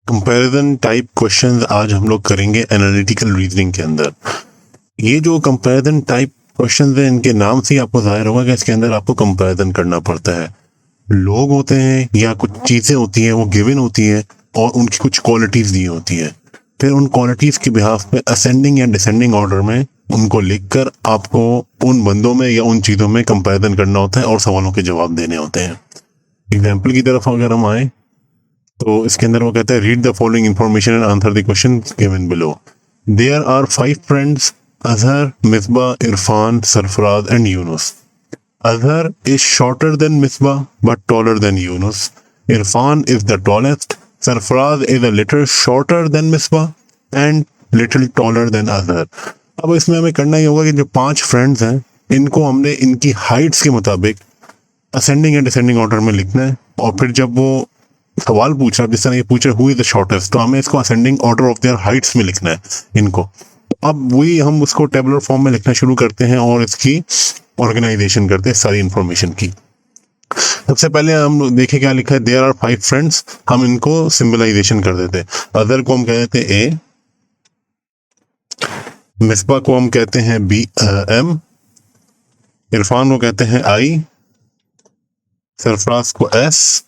Comparison type questions आज हम लोग करेंगे एनालिटिकल रीजनिंग के अंदर। ये जो कंपैरिजन टाइप क्वेश्चंस हैं, इनके नाम से ही आपको जाहिर होगा कि इसके अंदर आपको कंपैरिजन करना पड़ता है। लोग होते हैं या कुछ चीज़ें होती हैं, वो गिवन होती हैं और उनकी कुछ क्वालिटीज़ दी होती है। फिर उन क्वालिटीज़ के बिहाफ पे असेंडिंग या डिसेंडिंग ऑर्डर में उनको लिखकर आपको उन बंदों में या उन चीज़ों में कंपैरिजन करना होता है और सवालों के जवाब देने होते हैं। एग्जाम्पल की तरफ अगर हम आए तो इसके अंदर वो कहता है read the following information and answer the question given below. There are 5 friends, Azhar, Misbah, Irfan, Sarfaraz and Younis. Azhar is shorter than Misbah but taller than Yunus. Irfan is the tallest. Sarfaraz is a little shorter than Misbah and little taller than Azhar. अब इसमें हमें करना ही होगा कि जो 5 friends हैं इनको हमने इनकी हाइट्स के मुताबिक असेंडिंग या डिसेंडिंग ऑर्डर में लिखना है। और फिर जब वो सवाल पूछ रहा है, जिस तरह ये पूछ रहे हु इज द शॉर्टेस्ट, तो हमें इसको ascending order of their Heights में लिखना है इनको। अब वही हम उसको टेबुलर फॉर्म में लिखना शुरू करते हैं और इसकी ऑर्गेनाइजेशन करते हैं सारी इंफॉर्मेशन की। सबसे पहले हम देखें क्या लिखा है, देयर आर 5 फ्रेंड्स। हम इनको सिंबलाइजेशन कर देते हैं। अदर को हम कहते हैं ए, मिसबा को हम कहते हैं बी एम, इरफान को कहते हैं आई, सरफराज को एस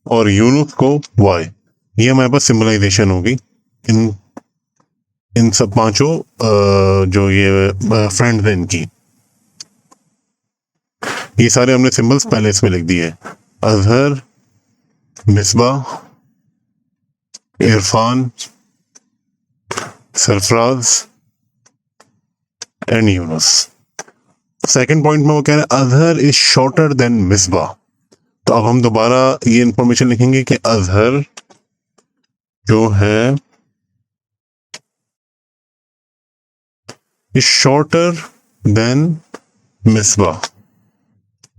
और यूनुस को वाई। ये हमारे पास सिंबलाइजेशन होगी इन सब पांचों जो ये फ्रेंड्स हैं इनकी। ये सारे हमने सिंबल्स पहले इसमें लिख दिए। Azhar, Misbah, Irfan, Sarfaraz and Yunus. Second point में वो कह रहे हैं Azhar is shorter than Misbah. तो अब हम दोबारा ये इंफॉर्मेशन लिखेंगे कि अजहर जो है इज शॉर्टर देन मिसबा।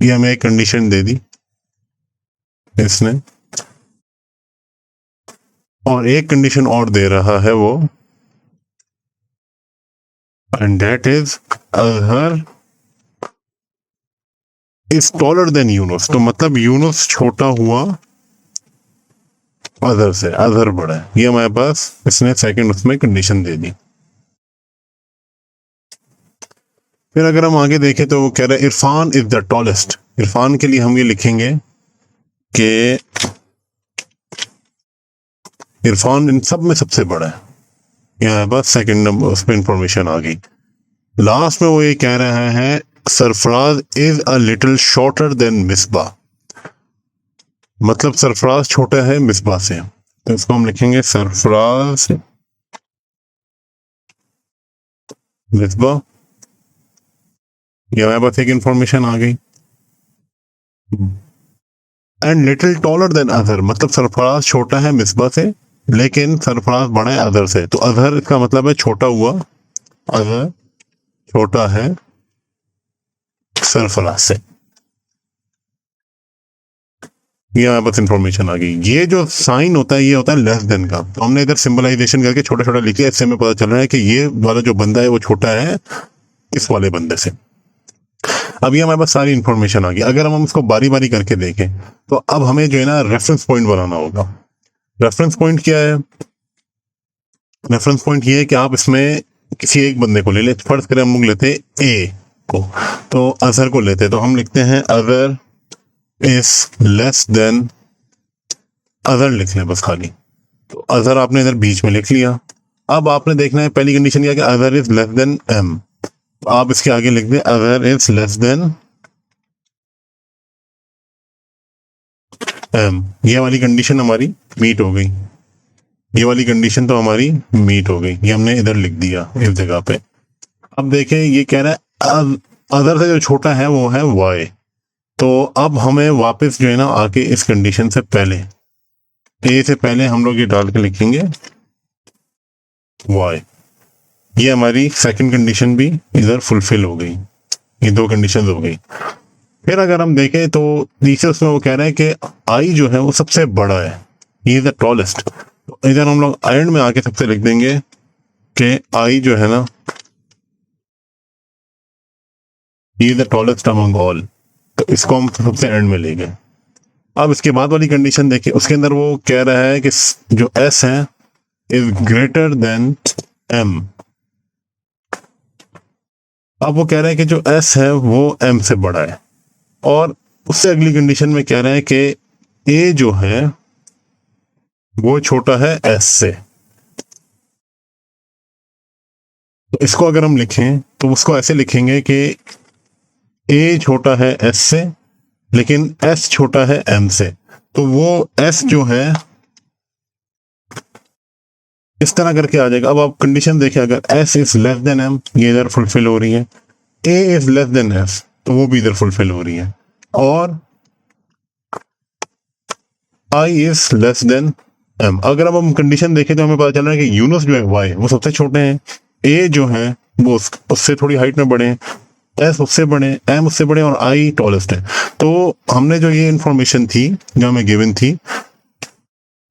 ये हमें एक कंडीशन दे दी इसने, और एक कंडीशन और दे रहा है वो, and that is Azhar is taller than Yunus. तो मतलब यूनुस छोटा हुआ अजहर से, अजहर बड़ा है। ये हमारे पास इसने सेकंड उसमें कंडीशन दे दी। फिर अगर हम आगे देखें तो वो कह रहा है Irfan is the tallest. Irfan के लिए हम ये लिखेंगे कि इरफान इन सब में सबसे बड़ा है। यहाँ बस सेकंड नंबर उस पर इंफॉर्मेशन आ गई। लास्ट में वो ये कह रहा है Sarfaraz is a little shorter than Misbah. मतलब सरफराज छोटा है मिसबा से, तो इसको हम लिखेंगे सरफराज मिसबा। ये हमारे पास एक इंफॉर्मेशन आ गई। And little taller than Azhar, मतलब सरफराज छोटा है मिसबा से लेकिन सरफराज बड़ा है अजहर से। तो अजहर इसका मतलब है छोटा हुआ, अजहर छोटा है सरफराज से। ये हमारे पास इंफॉर्मेशन आ गई। ये जो साइन होता है ये होता है लेस देन का। तो हमने इधर सिंबलाइजेशन करके छोटा छोटा लिख लिया। इससे हमें पता चल रहा है कि ये वाला जो बंदा है वो छोटा है इस वाले बंदे से। अब ये हमारे पास सारी इंफॉर्मेशन आ गई। अगर हम इसको बारी बारी करके देखें तो अब हमें जो है ना रेफरेंस पॉइंट बनाना होगा। रेफरेंस पॉइंट क्या है? रेफरेंस पॉइंट ये है कि आप इसमें किसी एक बंदे को ले लें। फर्ज करें हम लोग लेते हैं ए को, तो अजहर को लेते हैं, तो हम लिखते हैं Azhar is less then, Azhar लिख लें बस खाली। तो अजहर आपने इधर बीच में लिख लिया। अब आपने देखना है पहली कंडीशन यह कि Azhar is less than M. आप इसके आगे लिख दें Azhar is less than M. ये वाली कंडीशन हमारी मीट हो गई। ये वाली कंडीशन तो हमारी मीट हो गई। ये हमने इधर लिख दिया इस जगह पे। अब देखें ये कह रहा है अदर से जो छोटा है वो है वाई। तो अब हमें वापस जो है ना आके इस कंडीशन से पहले, ए से पहले हम लोग ये डाल के लिखेंगे वाई। ये हमारी सेकंड कंडीशन भी इधर फुलफिल हो गई। ये दो कंडीशन हो गई। फिर अगर हम देखें तो नीचे उसमें वो कह रहा है कि आई जो है वो सबसे बड़ा है, ही इज द टॉलेस्ट। तो इधर हम लोग एंड में आके सबसे लिख देंगे कि आई जो है ना he is the tallest among all. तो इसको हम सबसे एंड में ले गए। अब इसके बाद वाली कंडीशन देखिए, उसके अंदर वो कह रहा है कि जो s है इज ग्रेटर देन m। अब वो कह रहा है कि जो s है वो m से बड़ा है, और उससे अगली कंडीशन में कह रहा है कि a जो है वो छोटा है s से। तो इसको अगर हम लिखें तो उसको ऐसे लिखेंगे कि a छोटा है s से, लेकिन s छोटा है m से। तो वो s जो है इस तरह करके आ जाएगा। अब आप कंडीशन देखिए, अगर s is less then m, ये इधर फुलफिल हो रही है, a is less then s, तो वो भी इधर फुलफिल हो रही है, और i is less then m। अगर अब हम कंडीशन देखें तो हमें पता चल रहा है कि यूनुस जो है y वो सबसे छोटे हैं, a जो है वो उससे थोड़ी हाइट में बड़े हैं, s उससे बड़े, m उससे बड़े, और i टॉलेस्ट है। तो हमने जो ये इंफॉर्मेशन थी जो हमें गिवन थी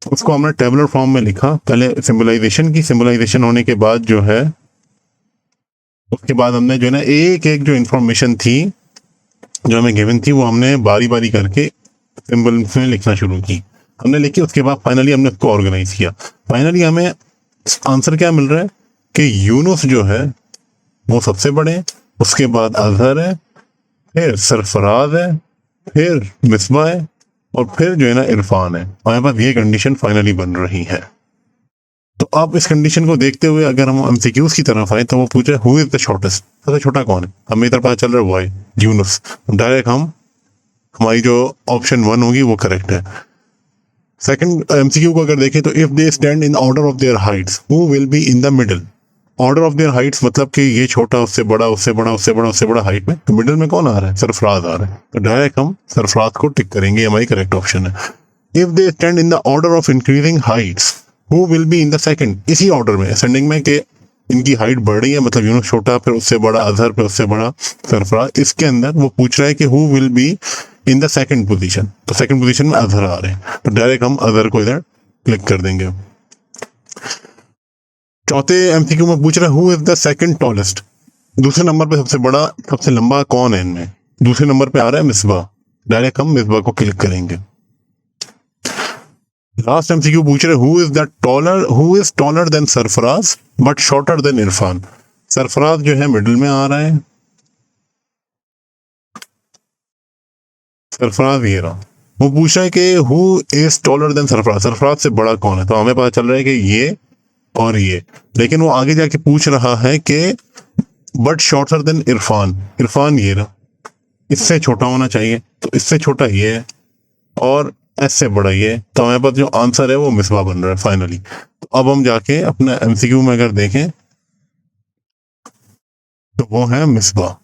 उसको हमने टेबुलर फॉर्म में लिखा। पहले सिंबलाइजेशन की, सिंबलाइजेशन होने के बाद जो है उसके बाद हमने जो है ना एक एक जो इंफॉर्मेशन थी जो हमें गिवन थी वो हमने बारी बारी करके सिंबल्स में लिखना शुरू की। हमने लिखी, उसके बाद फाइनली हमने उसको ऑर्गेनाइज किया। फाइनली हमें आंसर क्या मिल रहा है कि यूनुस जो है वो सबसे बड़े हैं, उसके बाद अजहर है, फिर सरफराज है, फिर मिसबा है, और फिर जो है ना इरफान है। हमारे पास ये कंडीशन फाइनली बन रही है। तो आप इस कंडीशन को देखते हुए अगर हम एमसीक्यूज की तरफ आए तो वो पूछे हु इज द शॉर्टेस्ट, सबसे छोटा कौन है, हमें इधर पता चल रहा है वाई यूनुस। डायरेक्ट हम हमारी जो ऑप्शन 1 होगी वो करेक्ट है। सेकंड एमसीक्यू को अगर देखें तो if they stand in order of their Heights who will be in the middle. Order of their Heights मतलब कि ये छोटा, उससे बड़ा, उससे बड़ा, उससे बड़ा, उससे बड़ा हाइट में, तो मिडिल में कौन आ रहा है, सरफराज आ रहा है। तो डायरेक्ट हम सरफराज को टिक करेंगे, हमारी करेक्ट ऑप्शन है। If they stand in the order of increasing Heights who will be in the second, इसी ऑर्डर में असेंडिंग में कि इनकी हाइट बढ़ रही है, मतलब यूनुस छोटा, फिर उससे बड़ा अजहर, फिर उससे बड़ा सरफराज। इसके अंदर वो पूछ रहा है कि who will be in the second position, तो सेकंड पोजीशन में अजहर आ रहे हैं, तो डायरेक्ट हम अजहर को इधर क्लिक कर देंगे। चौथे एमसीक्यू में पूछ रहा है who is the second tallest, दूसरे नंबर पे सबसे बड़ा, सबसे लंबा कौन है इनमें। दूसरे नंबर पे आ रहा है मिसबा, डायरेक्ट हम मिसबा को क्लिक करेंगे। लास्ट एमसीक्यू पूछ रहे who is taller than Sarfaraz but shorter than Irfan. Sarfaraz जो है मिडिल में आ रहा है, सरफराज ये रहा। वो पूछ रहा है कि who is taller than Sarfaraz, Sarfaraz से बड़ा कौन है, तो हमें पता चल रहा है कि ये और ये, लेकिन वो आगे जाके पूछ रहा है कि but shorter than Irfan, Irfan ये रहा, इससे छोटा होना चाहिए, तो इससे छोटा ये है, और एस से बड़ा ये, तो हमारे पास जो आंसर है वो मिसबा बन रहा है फाइनली। तो अब हम जाके अपना एमसीक्यू में अगर देखें तो वो है मिसबा,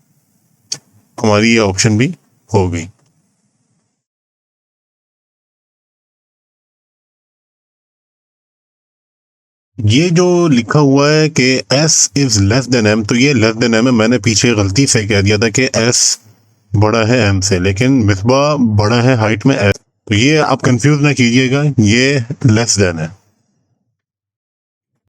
हमारी ये ऑप्शन भी हो गई। ये जो लिखा हुआ है कि s is less then m, तो ये लेस देन m है। मैंने पीछे गलती से कह दिया था कि s बड़ा है m से, लेकिन मिसबा बड़ा है हाइट में s, तो ये आप कंफ्यूज ना कीजिएगा, ये लेस देन है।